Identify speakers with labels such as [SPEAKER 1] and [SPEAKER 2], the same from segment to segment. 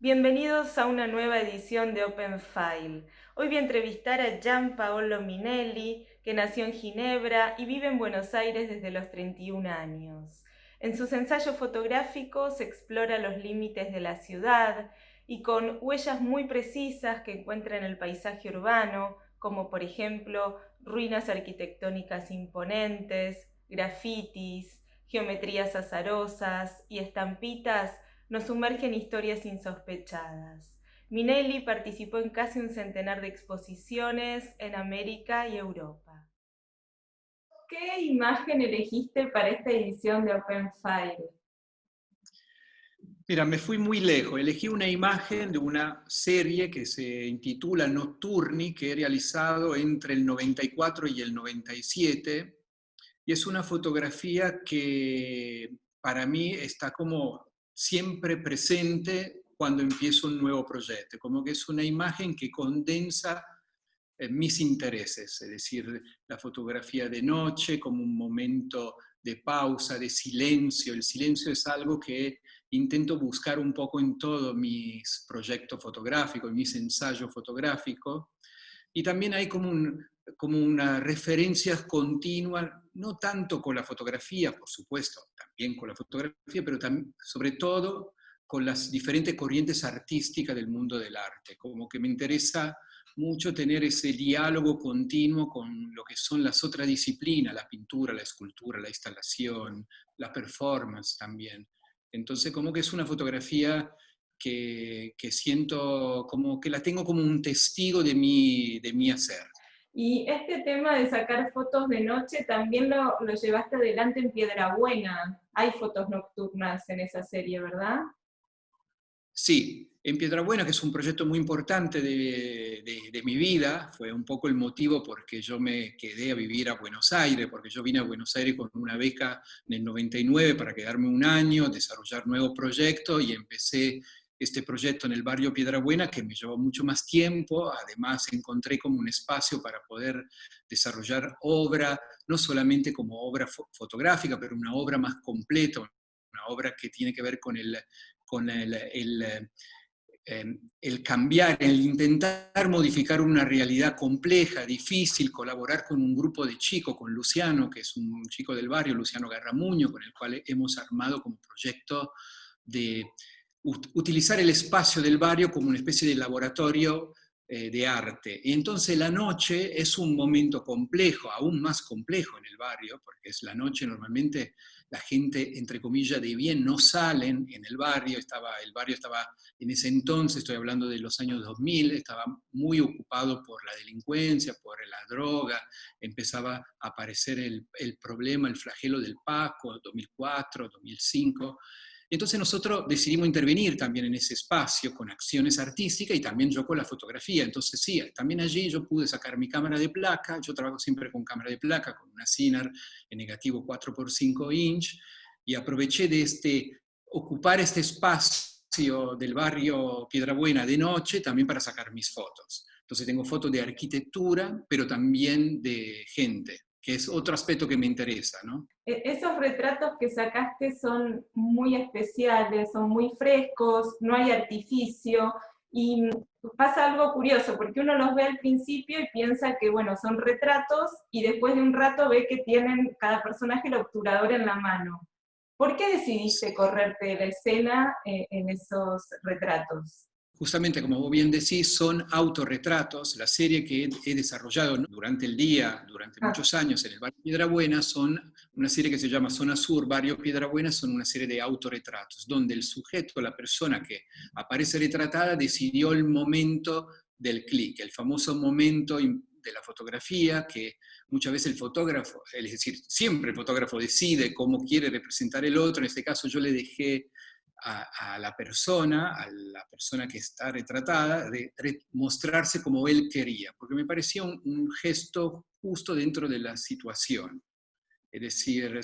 [SPEAKER 1] Bienvenidos a una nueva edición de Open File. Hoy voy a entrevistar a Gian Paolo Minelli, que nació en Ginebra y vive en Buenos Aires desde los 31 años. En sus ensayos fotográficos explora los límites de la ciudad y con huellas muy precisas que encuentra en el paisaje urbano, como por ejemplo ruinas arquitectónicas imponentes, grafitis, geometrías azarosas y estampitas, nos sumerge en historias insospechadas. Minelli participó en casi un centenar de exposiciones en América y Europa. ¿Qué imagen elegiste para esta edición de Open File?
[SPEAKER 2] Mira, me fui muy lejos. Elegí una imagen de una serie que se intitula Nocturni, que he realizado entre el 94 y el 97, y es una fotografía que para mí está como siempre presente cuando empiezo un nuevo proyecto, como que es una imagen que condensa mis intereses, es decir, la fotografía de noche como un momento de pausa, de silencio. El silencio es algo que intento buscar un poco en todos mis proyectos fotográficos, en mis ensayos fotográficos, y también hay como una referencia continua, no tanto con la fotografía, por supuesto, también con la fotografía, pero sobre todo con las diferentes corrientes artísticas del mundo del arte, como que me interesa mucho tener ese diálogo continuo con lo que son las otras disciplinas, la pintura, la escultura, la instalación, la performance también. Entonces, como que es una fotografía que siento como que la tengo como un testigo de mi hacer.
[SPEAKER 1] Y este tema de sacar fotos de noche también lo llevaste adelante en Piedrabuena. Hay fotos nocturnas en esa serie, ¿verdad?
[SPEAKER 2] Sí, en Piedrabuena, que es un proyecto muy importante de mi vida, fue un poco el motivo por que yo me quedé a vivir a Buenos Aires, porque yo vine a Buenos Aires con una beca en el 99 para quedarme un año, desarrollar nuevos proyectos, y empecé este proyecto en el barrio Piedrabuena, que me llevó mucho más tiempo. Además encontré como un espacio para poder desarrollar obra, no solamente como obra fotográfica, pero una obra más completa, una obra que tiene que ver con el cambiar, el intentar modificar una realidad compleja, difícil, colaborar con un grupo de chicos, con Luciano, que es un chico del barrio, Luciano Garramuño, con el cual hemos armado como proyecto de utilizar el espacio del barrio como una especie de laboratorio de arte. Y entonces la noche es un momento complejo, aún más complejo en el barrio, porque es la noche normalmente la gente, entre comillas, de bien no salen en el barrio. El barrio estaba en ese entonces, estoy hablando de los años 2000, estaba muy ocupado por la delincuencia, por la droga, empezaba a aparecer el problema, el flagelo del Paco, 2004, 2005. Entonces nosotros decidimos intervenir también en ese espacio con acciones artísticas y también yo con la fotografía. Entonces sí, también allí yo pude sacar mi cámara de placa. Yo trabajo siempre con cámara de placa, con una Sinar en negativo 4x5 inch, y aproveché de ocupar este espacio del barrio Piedrabuena de noche también para sacar mis fotos. Entonces tengo fotos de arquitectura, pero también de gente, que es otro aspecto que me interesa, ¿no?
[SPEAKER 1] Esos retratos que sacaste son muy especiales, son muy frescos, no hay artificio, y pasa algo curioso, porque uno los ve al principio y piensa que, bueno, son retratos, y después de un rato ve que tienen cada personaje el obturador en la mano. ¿Por qué decidiste correrte la escena en esos retratos?
[SPEAKER 2] Justamente, como vos bien decís, son autorretratos. La serie que he desarrollado durante el día, durante
[SPEAKER 1] Ah,
[SPEAKER 2] muchos años en el barrio Piedrabuena, son una serie que se llama Zona Sur, Barrio Piedrabuena. Son una serie de autorretratos, donde el sujeto, la persona que aparece retratada, decidió el momento del clic, el famoso momento de la fotografía, que muchas veces el fotógrafo, es decir, siempre el fotógrafo decide cómo quiere representar el otro. En este caso yo le dejé a la persona que está retratada, de mostrarse como él quería, porque me parecía un gesto justo dentro de la situación. Es decir,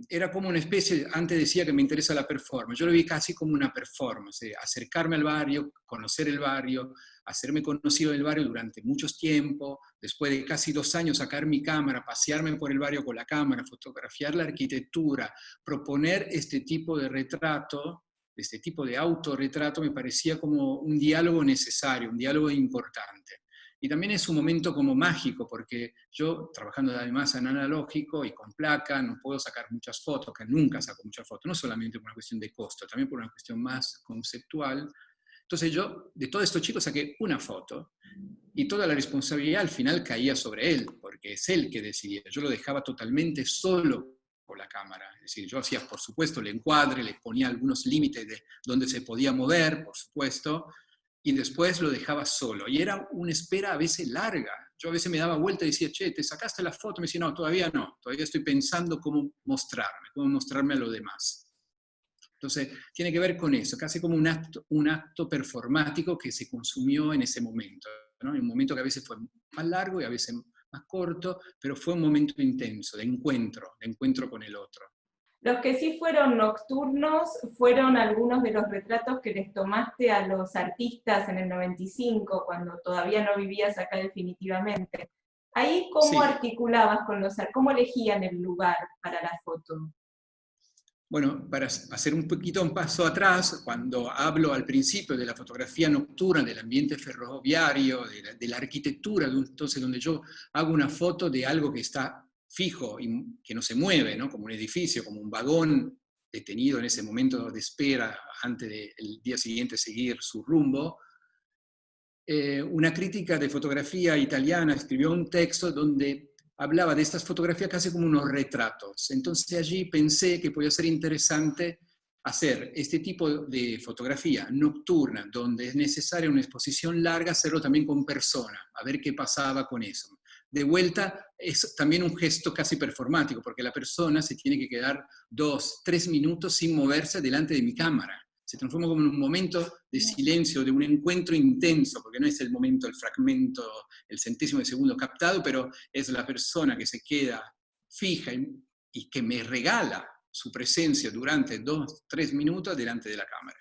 [SPEAKER 2] era como una especie, antes decía que me interesa la performance, yo lo vi casi como una performance, acercarme al barrio, conocer el barrio, hacerme conocido del barrio durante muchos tiempos, después de casi 2 años sacar mi cámara, pasearme por el barrio con la cámara, fotografiar la arquitectura, proponer este tipo de retrato. este tipo de autorretrato me parecía como un diálogo necesario, un diálogo importante. Y también es un momento como mágico, porque yo, trabajando además en analógico y con placa, no puedo sacar muchas fotos, que nunca saco muchas fotos, no solamente por una cuestión de costo, también por una cuestión más conceptual. Entonces yo, de todos estos chicos, saqué una foto, y toda la responsabilidad al final caía sobre él, porque es él que decidía. Yo lo dejaba totalmente solo con la cámara. Es decir, yo hacía, por supuesto, el encuadre, le ponía algunos límites de dónde se podía mover, por supuesto, y después lo dejaba solo. Y era una espera a veces larga. Yo a veces me daba vuelta y decía, che, ¿te sacaste la foto? Me decía, no, todavía estoy pensando cómo mostrarme a los demás. Entonces, tiene que ver con eso, casi como un acto performático que se consumió en ese momento, ¿no? En un momento que a veces fue más largo y a veces más corto, pero fue un momento intenso, de encuentro con el otro.
[SPEAKER 1] Los que sí fueron nocturnos fueron algunos de los retratos que les tomaste a los artistas en el 95, cuando todavía no vivías acá definitivamente. Ahí, ¿cómo
[SPEAKER 2] Sí,
[SPEAKER 1] articulabas con cómo elegían el lugar para la foto?
[SPEAKER 2] bueno, para hacer un poquito un paso atrás, cuando hablo al principio de la fotografía nocturna, del ambiente ferroviario, de la arquitectura, entonces donde yo hago una foto de algo que está fijo y que no se mueve, ¿no? Como un edificio, como un vagón detenido en ese momento de espera antes del día siguiente seguir su rumbo. Una crítica de fotografía italiana escribió un texto donde hablaba de estas fotografías casi como unos retratos. Entonces allí pensé que podía ser interesante hacer este tipo de fotografía nocturna, donde es necesaria una exposición larga, hacerlo también con persona, a ver qué pasaba con eso. De vuelta, es también un gesto casi performático, porque la persona se tiene que quedar 2, 3 minutos sin moverse delante de mi cámara. Se transforma como en un momento de silencio, de un encuentro intenso, porque no es el momento, el fragmento, el centésimo de segundo captado, pero es la persona que se queda fija y que me regala su presencia durante 2, 3 minutos delante de la cámara.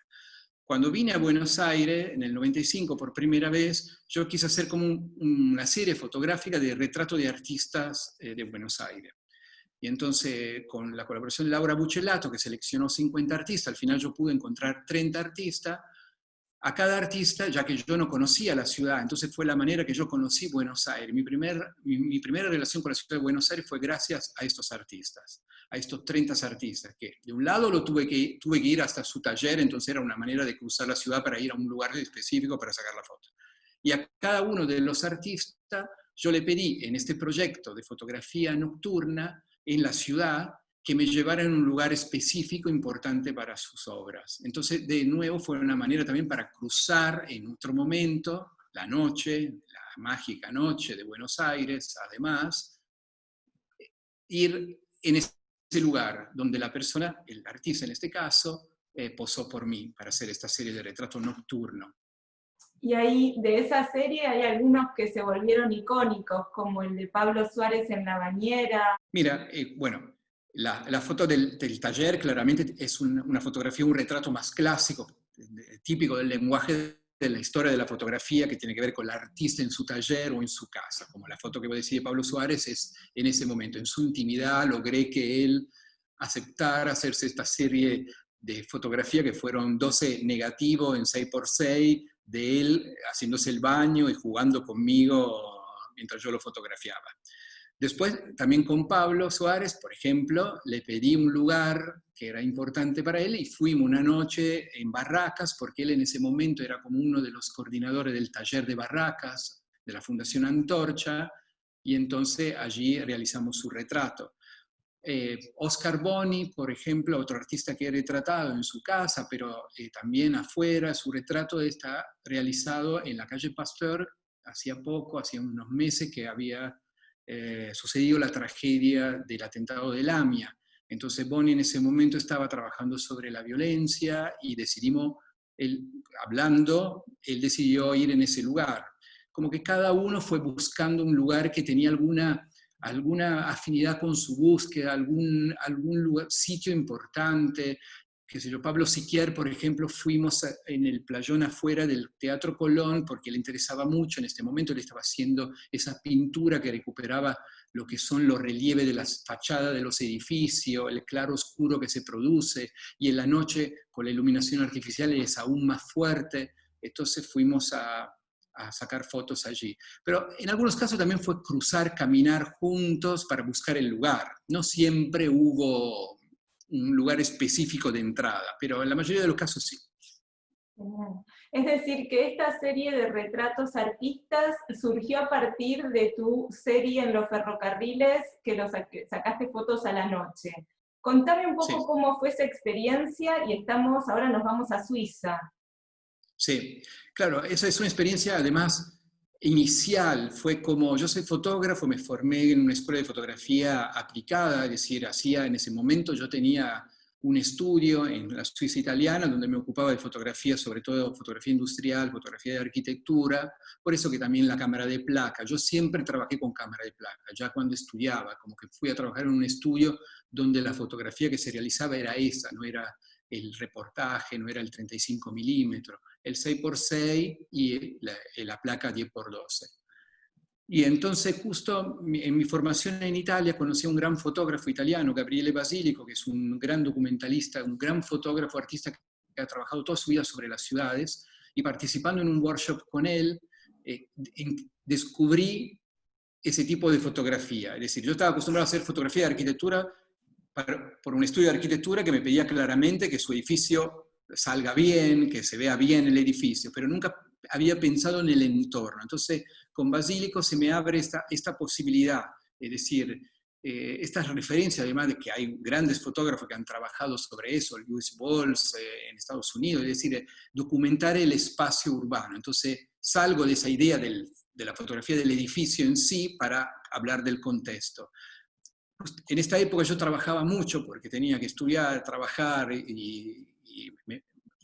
[SPEAKER 2] Cuando vine a Buenos Aires en el 95 por primera vez, yo quise hacer como una serie fotográfica de retrato de artistas de Buenos Aires. Y entonces, con la colaboración de Laura Buccellato, que seleccionó 50 artistas, al final yo pude encontrar 30 artistas. A cada artista, ya que yo no conocía la ciudad, entonces fue la manera que yo conocí Buenos Aires. Mi primera relación con la ciudad de Buenos Aires fue gracias a estos artistas, a estos 30 artistas, que de un lado tuve que ir hasta su taller, entonces era una manera de cruzar la ciudad para ir a un lugar específico para sacar la foto. Y a cada uno de los artistas yo le pedí en este proyecto de fotografía nocturna en la ciudad que me llevara en un lugar específico importante para sus obras. Entonces, de nuevo, fue una manera también para cruzar en otro momento, la noche, la mágica noche de Buenos Aires, además, ir en ese lugar donde la persona, el artista en este caso, posó por mí para hacer esta serie de retrato nocturno.
[SPEAKER 1] Y ahí, de esa serie, hay algunos que se volvieron icónicos, como el de Pablo Suárez en la bañera.
[SPEAKER 2] Mira, bueno, la foto del taller claramente es una fotografía, un retrato más clásico, típico del lenguaje de la historia de la fotografía, que tiene que ver con el artista en su taller o en su casa, como la foto que vos decís de Pablo Suárez es en ese momento, en su intimidad, logré que él aceptara hacerse esta serie de fotografía que fueron 12 negativos en 6x6, de él haciéndose el baño y jugando conmigo mientras yo lo fotografiaba. Después, también con Pablo Suárez, por ejemplo, le pedí un lugar que era importante para él y fuimos una noche en Barracas, porque él en ese momento era como uno de los coordinadores del taller de Barracas, de la Fundación Antorcha, y entonces allí realizamos su retrato. Oscar Boni, por ejemplo, otro artista que he retratado en su casa, pero también afuera, su retrato está realizado en la calle Pasteur, hacía unos meses que había sucedido la tragedia del atentado de Lamia. Entonces Boni en ese momento estaba trabajando sobre la violencia y decidimos, él decidió ir en ese lugar. Como que cada uno fue buscando un lugar que tenía alguna afinidad con su búsqueda, algún lugar, sitio importante. Qué sé yo, Pablo Siquier, por ejemplo, fuimos en el playón afuera del Teatro Colón porque le interesaba mucho en este momento, le estaba haciendo esa pintura que recuperaba lo que son los relieves de las fachadas de los edificios, el claro oscuro que se produce, y en la noche con la iluminación artificial es aún más fuerte. Entonces fuimos a sacar fotos allí. Pero en algunos casos también fue cruzar, caminar juntos para buscar el lugar. No siempre hubo un lugar específico de entrada, pero en la mayoría de los casos sí.
[SPEAKER 1] Genial. Es decir, que esta serie de retratos artistas surgió a partir de tu serie en los ferrocarriles, que sacaste fotos a la noche. Contame un
[SPEAKER 2] Sí.
[SPEAKER 1] poco cómo fue esa experiencia y ahora nos vamos a Suiza.
[SPEAKER 2] Sí, claro, esa es una experiencia además inicial. Fue como, yo soy fotógrafo, me formé en una escuela de fotografía aplicada, es decir, hacía en ese momento, yo tenía un estudio en la Suiza italiana donde me ocupaba de fotografía, sobre todo fotografía industrial, fotografía de arquitectura, por eso que también la cámara de placa. Yo siempre trabajé con cámara de placa, ya cuando estudiaba, como que fui a trabajar en un estudio donde la fotografía que se realizaba era esa, no era el reportaje, no era el 35 milímetros, el 6x6 y la placa 10x12. Y entonces justo en mi formación en Italia conocí a un gran fotógrafo italiano, Gabriele Basilico, que es un gran documentalista, un gran fotógrafo, artista que ha trabajado toda su vida sobre las ciudades, y participando en un workshop con él, descubrí ese tipo de fotografía. Es decir, yo estaba acostumbrado a hacer fotografía de arquitectura por un estudio de arquitectura que me pedía claramente que su edificio salga bien, que se vea bien el edificio, pero nunca había pensado en el entorno. Entonces, con Basílico se me abre esta posibilidad, es decir, estas referencias, además de que hay grandes fotógrafos que han trabajado sobre eso, Louis Walls en Estados Unidos, es decir, documentar el espacio urbano. Entonces, salgo de esa idea de la fotografía del edificio en sí para hablar del contexto. En esta época yo trabajaba mucho porque tenía que estudiar, trabajar y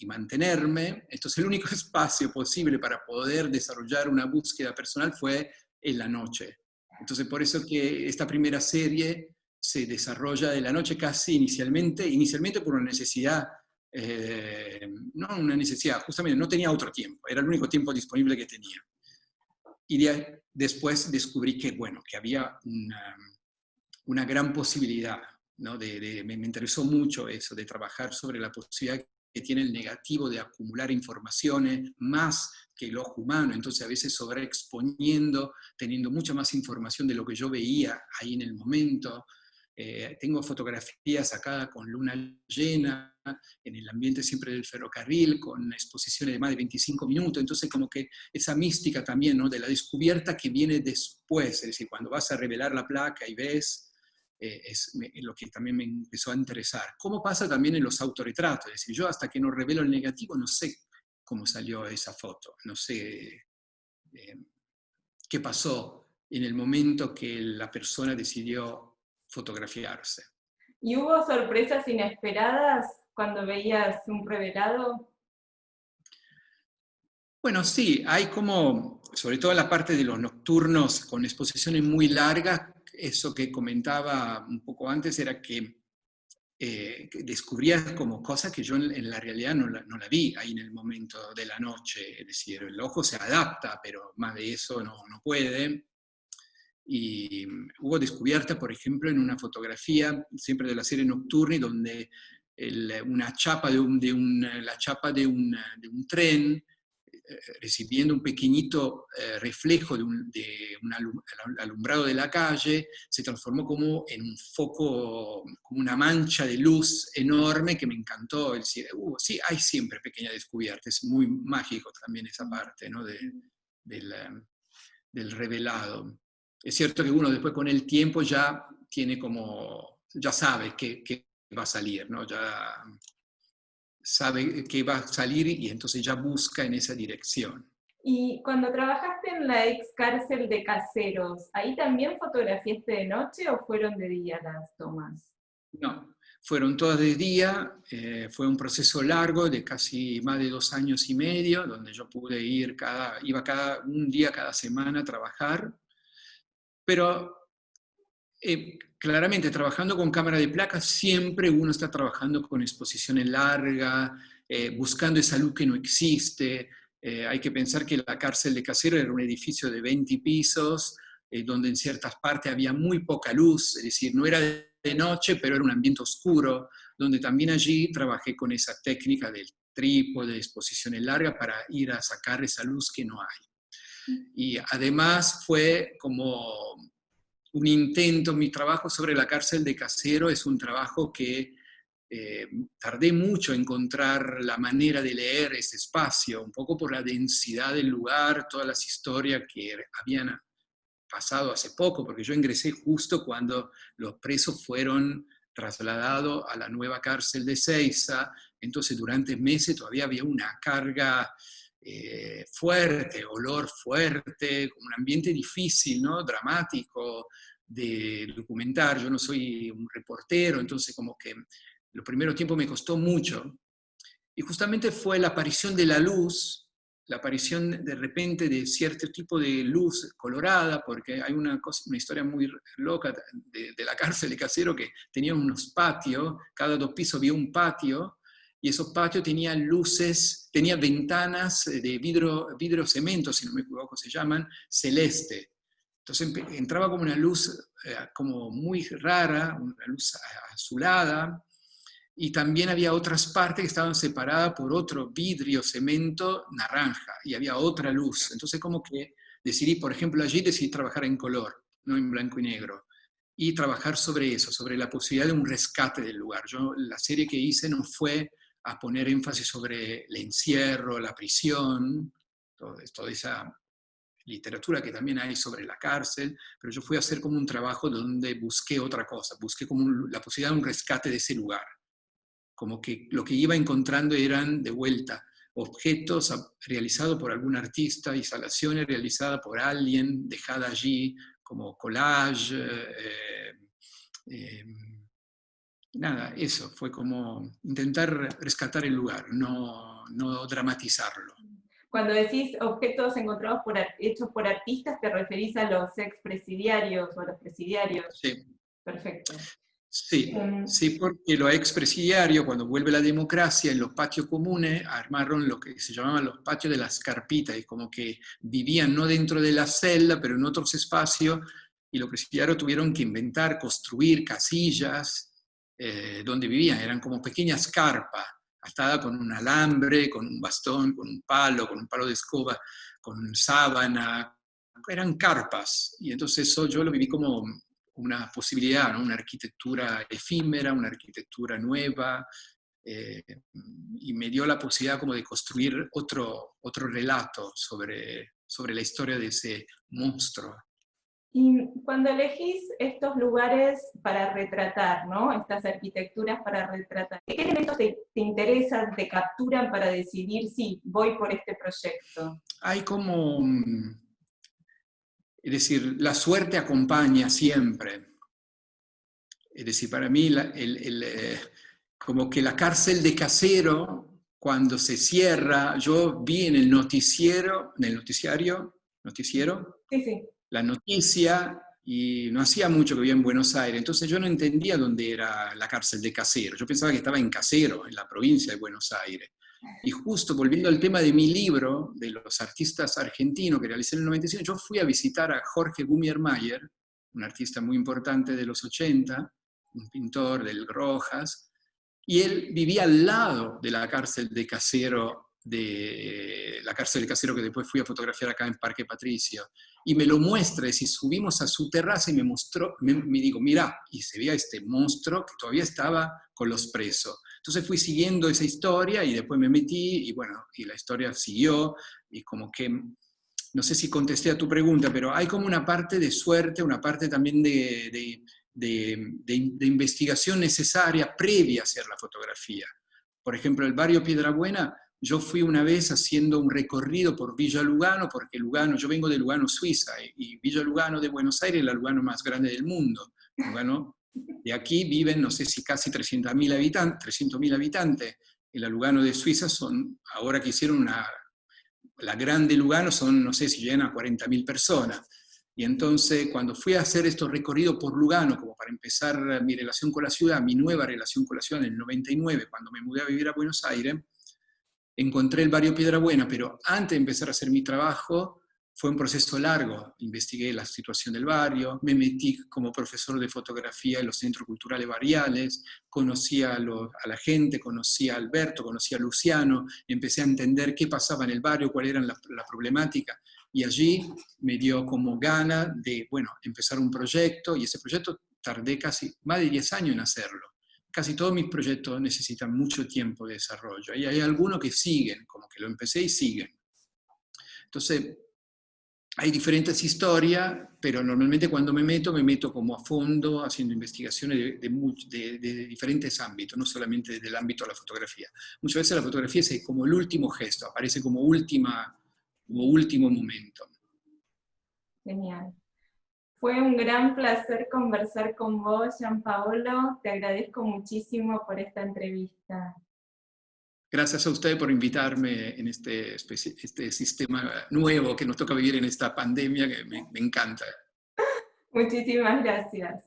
[SPEAKER 2] mantenerme. Entonces el único espacio posible para poder desarrollar una búsqueda personal fue en la noche. Entonces por eso que esta primera serie se desarrolla de la noche casi inicialmente por una necesidad, no una necesidad, justamente no tenía otro tiempo, era el único tiempo disponible que tenía. Y después descubrí que, bueno, que había una gran posibilidad, ¿no? Me interesó mucho eso, de trabajar sobre la posibilidad que tiene el negativo de acumular informaciones más que el ojo humano, entonces a veces sobreexponiendo, teniendo mucha más información de lo que yo veía ahí en el momento. Tengo fotografías sacadas con luna llena, en el ambiente siempre del ferrocarril, con exposiciones de más de 25 minutos, entonces como que esa mística también, ¿no? De la descubierta que viene después, es decir, cuando vas a revelar la placa y ves, es lo que también me empezó a interesar. ¿Cómo pasa también en los autorretratos? Es decir, yo hasta que no revelo el negativo no sé cómo salió esa foto, no sé qué pasó en el momento que la persona decidió fotografiarse.
[SPEAKER 1] ¿Y hubo sorpresas inesperadas cuando veías un revelado?
[SPEAKER 2] Bueno, sí, hay como, sobre todo la parte de los nocturnos con exposiciones muy largas, eso que comentaba un poco antes era que descubrías como cosas que yo en la realidad no la vi ahí en el momento de la noche, es decir, el ojo se adapta, pero más de eso no puede. Y hubo descubierta, por ejemplo, en una fotografía, siempre de la serie Nocturni, donde una chapa la chapa de un tren, recibiendo un pequeñito reflejo de un alumbrado de la calle, se transformó como en un foco, como una mancha de luz enorme que me encantó. Es decir, sí, hay siempre pequeñas descubiertas, es muy mágico también esa parte, ¿no? Del revelado. Es cierto que uno después con el tiempo ya tiene como, ya sabe que va a salir, ¿no? Ya sabe que va a salir y entonces ya busca en esa dirección.
[SPEAKER 1] Y cuando trabajaste en la ex cárcel de Caseros, ¿ahí también fotografiaste de noche o fueron de día las tomas?
[SPEAKER 2] No, fueron todas de día, fue un proceso largo de casi más de 2 años y medio, donde yo pude iba un día cada semana a trabajar, pero claramente trabajando con cámara de placa siempre uno está trabajando con exposiciones largas, buscando esa luz que no existe. Hay que pensar que la cárcel de Caseros era un edificio de 20 pisos, donde en ciertas partes había muy poca luz, es decir, no era de noche, pero era un ambiente oscuro, donde también allí trabajé con esa técnica del trípode, de exposiciones largas, para ir a sacar esa luz que no hay. Y además fue como un intento, mi trabajo sobre la cárcel de Caseros es un trabajo que tardé mucho en encontrar la manera de leer ese espacio, un poco por la densidad del lugar, todas las historias que habían pasado hace poco, porque yo ingresé justo cuando los presos fueron trasladados a la nueva cárcel de Seiza, entonces durante meses todavía había una carga fuerte, olor fuerte, un ambiente difícil, ¿no? Dramático de documentar. Yo no soy un reportero, entonces como que los primeros tiempos me costó mucho. Y justamente fue la aparición de la luz, la aparición de repente de cierto tipo de luz colorada, porque hay una historia muy loca de la cárcel de Caseros, que tenía unos patios, cada 2 pisos había un patio, y esos patios tenían luces, tenían ventanas de vidrio cemento, si no me equivoco se llaman, celeste. Entonces entraba como una luz como muy rara, una luz azulada, y también había otras partes que estaban separadas por otro vidrio, cemento, naranja, y había otra luz. Entonces como que decidí, por ejemplo, allí decidí trabajar en color, no en blanco y negro, y trabajar sobre eso, sobre la posibilidad de un rescate del lugar. Yo la serie que hice no fue a poner énfasis sobre el encierro, la prisión, toda esa literatura que también hay sobre la cárcel, pero yo fui a hacer como un trabajo donde busqué otra cosa, busqué como la posibilidad de un rescate de ese lugar, como que lo que iba encontrando eran de vuelta objetos realizados por algún artista, instalaciones realizadas por alguien, dejada allí como collage, eh, nada, eso, fue como intentar rescatar el lugar, no dramatizarlo.
[SPEAKER 1] Cuando decís objetos encontrados hechos por artistas, ¿te referís a los expresidiarios o a los presidiarios?
[SPEAKER 2] Sí.
[SPEAKER 1] Perfecto.
[SPEAKER 2] Sí, sí, porque los expresidiarios, cuando vuelve la democracia, en los patios comunes armaron lo que se llamaban los patios de las carpitas, y como que vivían no dentro de la celda, pero en otros espacios, y los presidiarios tuvieron que inventar, construir casillas donde vivían, eran como pequeñas carpas, atadas con un alambre, con un bastón, con un palo de escoba, con sábana, eran carpas, y entonces eso yo lo viví como una posibilidad, ¿no? Una arquitectura efímera, una arquitectura nueva, y me dio la posibilidad como de construir otro relato sobre la historia de ese monstruo.
[SPEAKER 1] Y cuando elegís estos lugares para retratar, ¿no? Estas arquitecturas para retratar, ¿qué elementos te interesan, te capturan para decidir si voy por este proyecto?
[SPEAKER 2] Hay como, es decir, la suerte acompaña siempre. Es decir, para mí como que la cárcel de Casero, cuando se cierra, yo vi en el noticiero,
[SPEAKER 1] Sí, sí.
[SPEAKER 2] la noticia, y no hacía mucho que vivía en Buenos Aires, entonces yo no entendía dónde era la cárcel de Casero. Yo pensaba que estaba en Casero, en la provincia de Buenos Aires. Y justo volviendo al tema de mi libro, de los artistas argentinos que realicé en el 95, yo fui a visitar a Jorge Gummiermayer, un artista muy importante de los 80, un pintor del Rojas, y él vivía al lado de la cárcel de Casero, que después fui a fotografiar acá en Parque Patricio, y me lo muestra, y si subimos a su terraza y me mostró, me digo, mira, y se veía este monstruo que todavía estaba con los presos. Entonces fui siguiendo esa historia y después me metí, y bueno, y la historia siguió, y como que, no sé si contesté a tu pregunta, pero hay como una parte de suerte, una parte también de investigación necesaria previa a hacer la fotografía. Por ejemplo, el barrio Piedrabuena, yo fui una vez haciendo un recorrido por Villa Lugano, porque Lugano, yo vengo de Lugano, Suiza, y Villa Lugano de Buenos Aires es la Lugano más grande del mundo. Lugano, de aquí viven, no sé si casi 300.000 habitantes, y la Lugano de Suiza son, ahora que hicieron la grande Lugano, son, no sé si llegan a 40.000 personas. Y entonces, cuando fui a hacer estos recorridos por Lugano, como para empezar mi relación con la ciudad, mi nueva relación con la ciudad en el 99, cuando me mudé a vivir a Buenos Aires, encontré el barrio Piedrabuena, pero antes de empezar a hacer mi trabajo, fue un proceso largo. Investigué la situación del barrio, me metí como profesor de fotografía en los centros culturales barriales, conocí a la gente, conocí a Alberto, conocí a Luciano, empecé a entender qué pasaba en el barrio, cuál era la problemática, y allí me dio como gana de, bueno, empezar un proyecto, y ese proyecto tardé casi más de 10 años en hacerlo. Casi todos mis proyectos necesitan mucho tiempo de desarrollo, y hay algunos que siguen, como que lo empecé y siguen. Entonces, hay diferentes historias, pero normalmente cuando me meto como a fondo haciendo investigaciones de diferentes ámbitos, no solamente del ámbito de la fotografía. Muchas veces la fotografía es como el último gesto, aparece como último momento.
[SPEAKER 1] Genial. Fue un gran placer conversar con vos, Gianpaolo. Te agradezco muchísimo por esta entrevista.
[SPEAKER 2] Gracias a usted por invitarme en este sistema nuevo que nos toca vivir en esta pandemia que me encanta.
[SPEAKER 1] Muchísimas gracias.